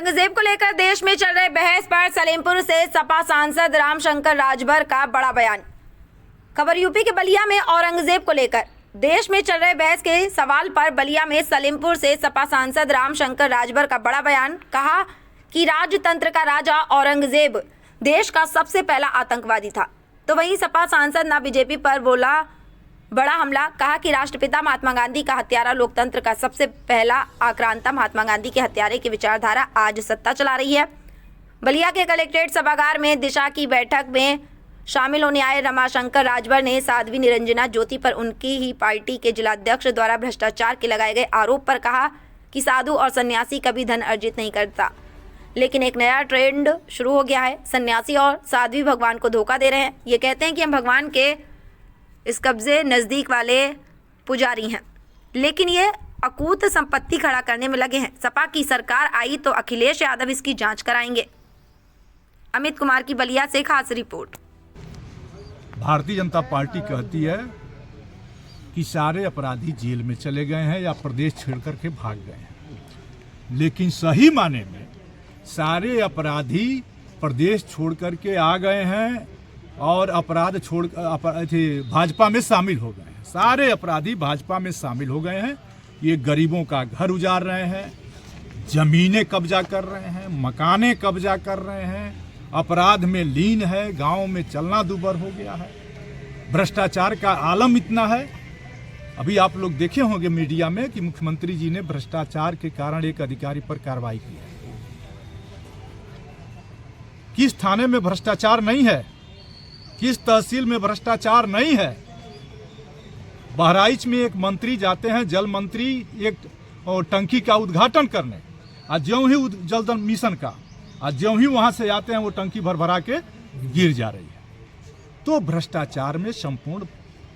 औरंगजेब को लेकर देश में चल रहे बहस पर सलेमपुर से सपा सांसद रामशंकर राजभर का बड़ा बयान। खबर यूपी के बलिया में औरंगजेब को लेकर देश में चल रहे बहस के सवाल पर बलिया में सलेमपुर से सपा सांसद रामशंकर राजभर का बड़ा बयान। कहा कि राजतंत्र का राजा औरंगजेब देश का सबसे पहला आतंकवादी था। तो वहीं सपा सांसद ना बीजेपी पर बोला बड़ा हमला। कहा कि राष्ट्रपिता महात्मा गांधी का हत्यारा, लोकतंत्र का सबसे पहला आक्रांता महात्मा गांधी के हत्यारे की विचारधारा आज सत्ता चला रही है। बलिया के कलेक्ट्रेट सभागार में दिशा की बैठक में शामिल होने आए रमाशंकर राजभर ने साध्वी निरंजना ज्योति पर उनकी ही पार्टी के जिलाध्यक्ष द्वारा भ्रष्टाचार के लगाए गए आरोप पर कहा कि साधु और सन्यासी कभी धन अर्जित नहीं करता, लेकिन एक नया ट्रेंड शुरू हो गया है। सन्यासी और साध्वी भगवान को धोखा दे रहे हैं। ये कहते हैं कि हम भगवान के इस कब्जे नज़दीक वाले पुजारी हैं, लेकिन ये अकूत संपत्ति खड़ा करने में लगे हैं। सपा की सरकार आई तो अखिलेश यादव इसकी जांच कराएंगे। अमित कुमार की बलिया से खास रिपोर्ट। भारतीय जनता पार्टी कहती है कि सारे अपराधी जेल में चले गए हैं या प्रदेश छोड़ करके भाग गए हैं, लेकिन सही माने में सारे अपराधी प्रदेश छोड़ करके आ गए हैं और अपराध छोड़ भाजपा में शामिल हो गए हैं। सारे अपराधी भाजपा में शामिल हो गए हैं। ये गरीबों का घर उजाड़ रहे हैं, जमीनें कब्जा कर रहे हैं, मकानें कब्जा कर रहे हैं, अपराध में लीन है, गांव में चलना दूभर हो गया है, भ्रष्टाचार का आलम इतना है। अभी आप लोग देखे होंगे मीडिया में कि मुख्यमंत्री जी ने भ्रष्टाचार के कारण एक अधिकारी पर कार्रवाई की है। किस थाने में भ्रष्टाचार नहीं है, किस तहसील में भ्रष्टाचार नहीं है। बहराइच में एक मंत्री जाते हैं, जल मंत्री, एक टंकी का उद्घाटन करने, आज ज्यों ही जल मिशन का, आज ज्यों ही वहां से आते हैं वो टंकी भर भरा के गिर जा रही है। तो भ्रष्टाचार में संपूर्ण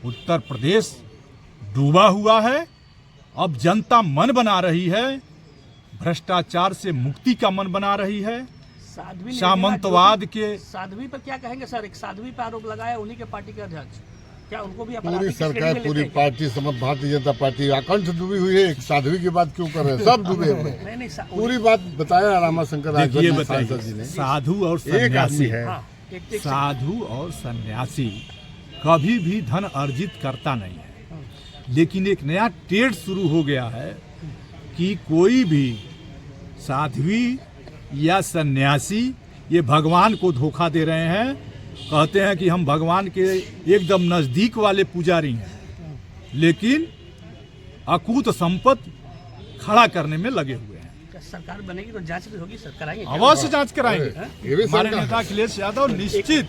उत्तर प्रदेश डूबा हुआ है। अब जनता मन बना रही है, भ्रष्टाचार से मुक्ति का मन बना रही है। सामंतवाद के साध्वी पर क्या कहेंगे सर? एक साध्वी पर आरोप लगाया, उन्हीं के पार्टी के अध्यक्ष, क्या उनको भी पूरी सरकार, पूरी पार्टी, समझ भारतीय जनता पार्टी अकंठ डूबी हुई है। एक साध्वी की बात क्यों कर रहे हैं? सब डूबे हुए हैं। पूरी बात बताया रामाशंकर राजभर सांसद जी ने। साधु और सन्यासी है, साधु और सन्यासी कभी भी धन अर्जित करता नहीं है, लेकिन एक नया ट्रेंड शुरू हो गया है कि कोई भी साध्वी या सन्यासी ये भगवान को धोखा दे रहे हैं। कहते हैं कि हम भगवान के एकदम नजदीक वाले पुजारी हैं, लेकिन अकूत संपत्ति खड़ा करने में लगे हुए हैं। सरकार बनेगी तो जांच भी होगी, सर कराएंगे, अवश्य जांच कराएंगे। हमारे नेता अखिलेश यादव निश्चित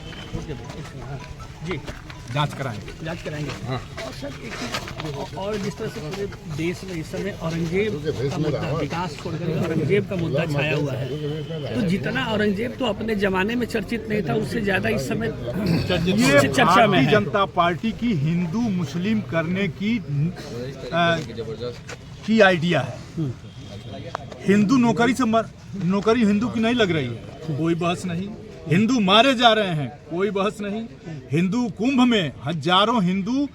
जी जांच कराएंगे। और सर एक चीज और, जिस तरह से पूरे देश में इस समय औरंगजेब का मुद्दा, विकास छोड़कर औरंगजेब का मुद्दा छाया हुआ है, तो जितना औरंगजेब तो अपने जमाने में चर्चित नहीं था, उससे ज्यादा इस समय चर्चा में है। जनता पार्टी की हिंदू मुस्लिम करने की आइडिया है। हिंदू नौकरी हिंदू की नहीं लग रही है, कोई बहस नहीं। हिंदू मारे जा रहे हैं, कोई बहस नहीं। हिंदू कुंभ में हजारों हिंदू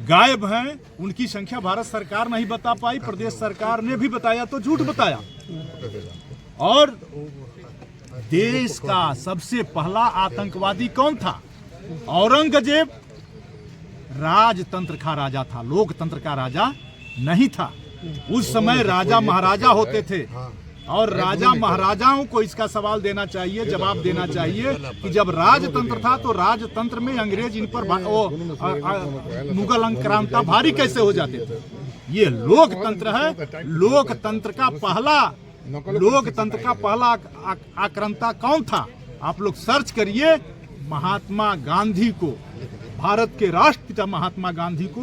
गायब हैं, उनकी संख्या भारत सरकार नहीं बता पाई, प्रदेश सरकार ने भी बताया तो झूठ बताया। और देश का सबसे पहला आतंकवादी कौन था? औरंगजेब राजतंत्र का राजा था, लोकतंत्र का राजा नहीं था। उस समय राजा महाराजा होते थे, और राजा महाराजाओं को इसका सवाल देना चाहिए, जवाब देना चाहिए कि जब राजतंत्र था तो राजतंत्र में अंग्रेज इन पर मुगल आक्रांता भारी कैसे हो जाते थे। ये लोकतंत्र है। लोकतंत्र का पहला आक्रांता कौन था? आप लोग सर्च करिए। महात्मा गांधी को, भारत के राष्ट्रपिता महात्मा गांधी को